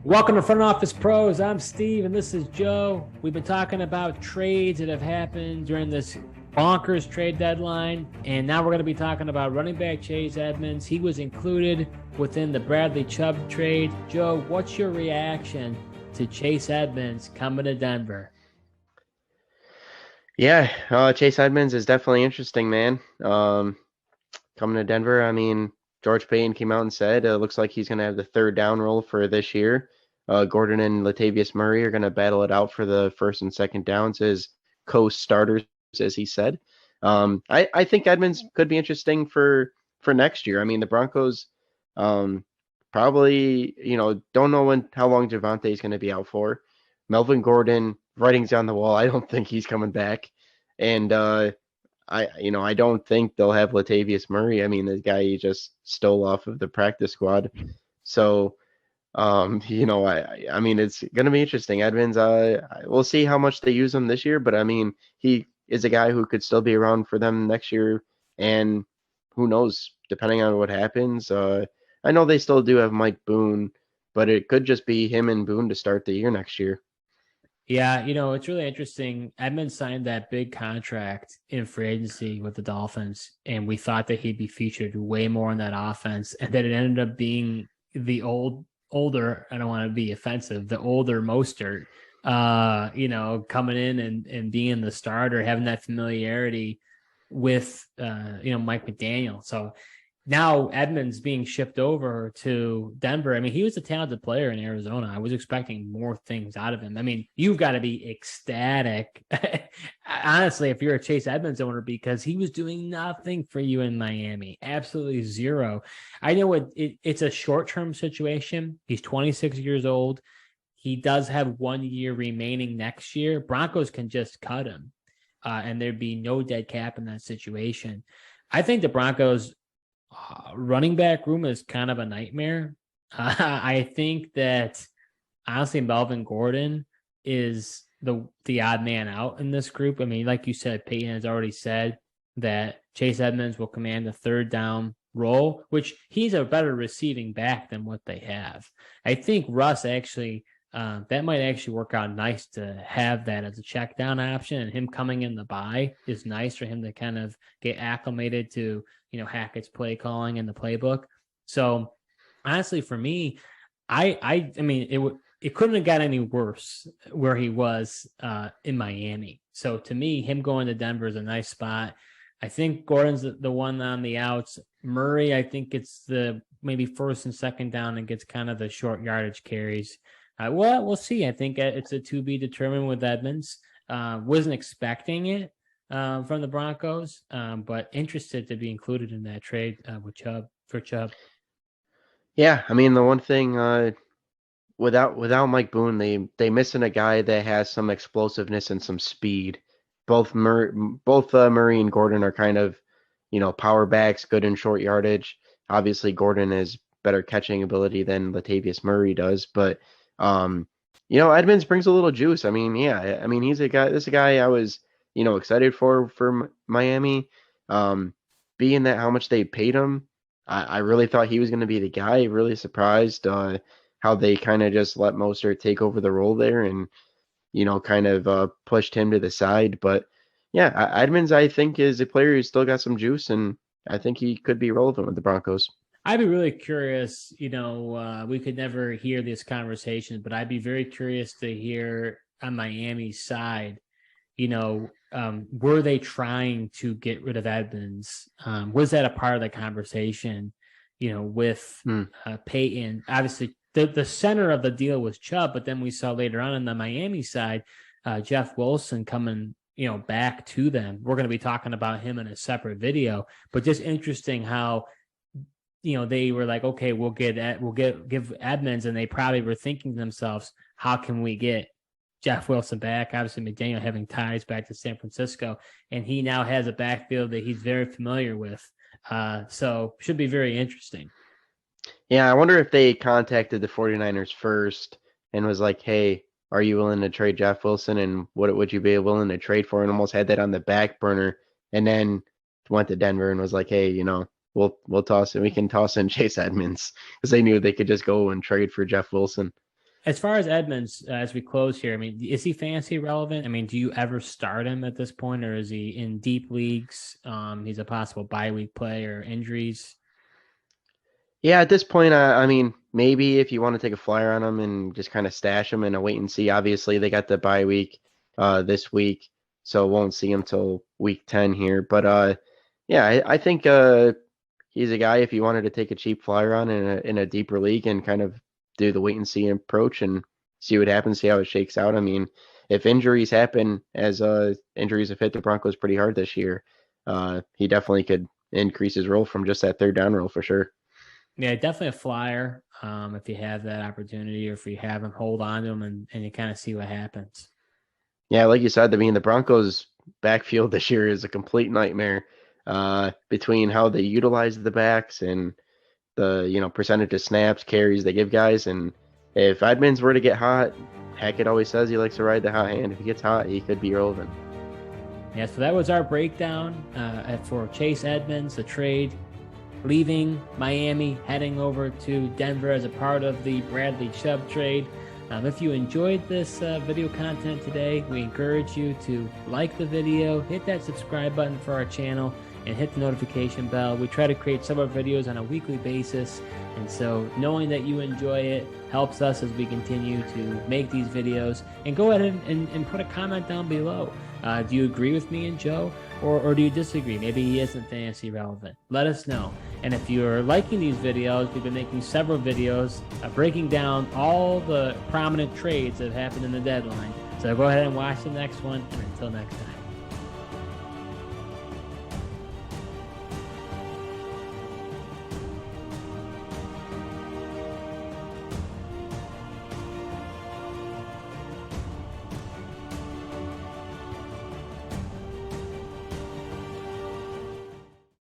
Welcome to Front Office Pros. I'm Steve, and this is Joe. We've been talking about trades that have happened during this bonkers trade deadline, and now we're going to be talking about running back Chase Edmonds. He was included within the Bradley Chubb trade. Joe, what's your reaction to Chase Edmonds coming to Denver? Yeah, Chase Edmonds is definitely interesting, man. Coming to Denver, I mean, George Payton came out and said it looks like he's going to have the third down role for this year. Gordon and Latavius Murray are going to battle it out for the first and second downs as co-starters, as he said. I think Edmonds could be interesting for next year. I mean, the Broncos probably, don't know how long Javante is going to be out for. Melvin Gordon, writing's on the wall. I don't think he's coming back. And I don't think they'll have Latavius Murray. I mean, the guy he just stole off of the practice squad. So, I mean, it's gonna be interesting. Edmonds, we'll see how much they use him this year, but I mean, he is a guy who could still be around for them next year, and who knows, depending on what happens. I know they still do have Mike Boone, but it could just be him and Boone to start the year next year. Yeah, it's really interesting. Edmonds signed that big contract in free agency with the Dolphins, and we thought that he'd be featured way more in that offense, and that it ended up being the older, I don't want to be offensive, the older Mostert, coming in and being the starter, having that familiarity with, Mike McDaniel. So now Edmonds being shipped over to Denver. I mean, he was a talented player in Arizona. I was expecting more things out of him. I mean, you've got to be ecstatic, honestly, if you're a Chase Edmonds owner, because he was doing nothing for you in Miami. Absolutely zero. I know it's a short-term situation. He's 26 years old. He does have 1 year remaining next year. Broncos can just cut him, and there'd be no dead cap in that situation. I think the Broncos running back room is kind of a nightmare. I think that honestly, Melvin Gordon is the odd man out in this group. I mean, like you said, Peyton has already said that Chase Edmonds will command the third down role, which he's a better receiving back than what they have. I think Russ actually that might actually work out nice to have that as a check down option, and him coming in the bye is nice for him to kind of get acclimated to, Hackett's play calling and the playbook. So honestly, for me, I mean, it couldn't have got any worse where he was in Miami. So to me, him going to Denver is a nice spot. I think Gordon's the one on the outs. Murray, I think it's the maybe first and second down and gets kind of the short yardage carries. Well, we'll see. I think it's a to be determined with Edmonds. Wasn't expecting it from the Broncos, but interested to be included in that trade with Chubb. Yeah, I mean, the one thing without Mike Boone, they missing a guy that has some explosiveness and some speed. Murray and Gordon are kind of, power backs, good in short yardage. Obviously, Gordon has better catching ability than Latavius Murray does, but Edmonds brings a little juice. I mean, yeah, I mean, he's a guy. This is a guy I was, excited for Miami. Being that how much they paid him, I really thought he was going to be the guy. Really surprised how they kind of just let Mostert take over the role there and, kind of pushed him to the side. But yeah, Edmonds, I think, is a player who's still got some juice, and I think he could be relevant with the Broncos. I'd be really curious, we could never hear this conversation, but I'd be very curious to hear on Miami's side, were they trying to get rid of Edmonds? Was that a part of the conversation, with Peyton? Obviously, the center of the deal was Chubb, but then we saw later on the Miami side, Jeff Wilson coming, back to them. We're going to be talking about him in a separate video, but just interesting how they were like, okay, give Edmonds, and they probably were thinking to themselves, how can we get Jeff Wilson back? Obviously, McDaniel having ties back to San Francisco, and he now has a backfield that he's very familiar with. So should be very interesting. Yeah, I wonder if they contacted the 49ers first and was like, hey, are you willing to trade Jeff Wilson, and what would you be willing to trade for? And almost had that on the back burner, and then went to Denver and was like, hey, we'll toss it. We can toss in Chase Edmonds, because they knew they could just go and trade for Jeff Wilson. As far as Edmonds, as we close here, I mean, is he fantasy relevant? I mean, do you ever start him at this point, or is he in deep leagues? He's a possible bye week play or injuries. Yeah, at this point, I mean, maybe if you want to take a flyer on him and just kind of stash him and a wait and see. Obviously, they got the bye week this week, so won't see him till week 10 here. But yeah, I think he's a guy if you wanted to take a cheap flyer on in a deeper league and kind of do the wait and see approach and see what happens, see how it shakes out. I mean, if injuries happen, as injuries have hit the Broncos pretty hard this year, he definitely could increase his role from just that third down role for sure. Yeah, definitely a flyer. If you have that opportunity, or if you have him, hold on to him and you kind of see what happens. Yeah, like you said, I mean, the Broncos backfield this year is a complete nightmare between how they utilize the backs and the, percentage of snaps, carries they give guys. And if Edmonds were to get hot, Hackett always says he likes to ride the hot hand. If he gets hot, he could be relevant. Yeah, so that was our breakdown for Chase Edmonds, the trade, leaving Miami, heading over to Denver as a part of the Bradley Chubb trade. If you enjoyed this video content today, we encourage you to like the video, hit that subscribe button for our channel, and hit the notification bell. We try to create several videos on a weekly basis, and so knowing that you enjoy it helps us as we continue to make these videos. And go ahead and put a comment down below. Do you agree with me and Joe, or do you disagree? Maybe he isn't fantasy relevant. Let us know. And if you're liking these videos, we've been making several videos breaking down all the prominent trades that have happened in the deadline. So go ahead and watch the next one, and until next time.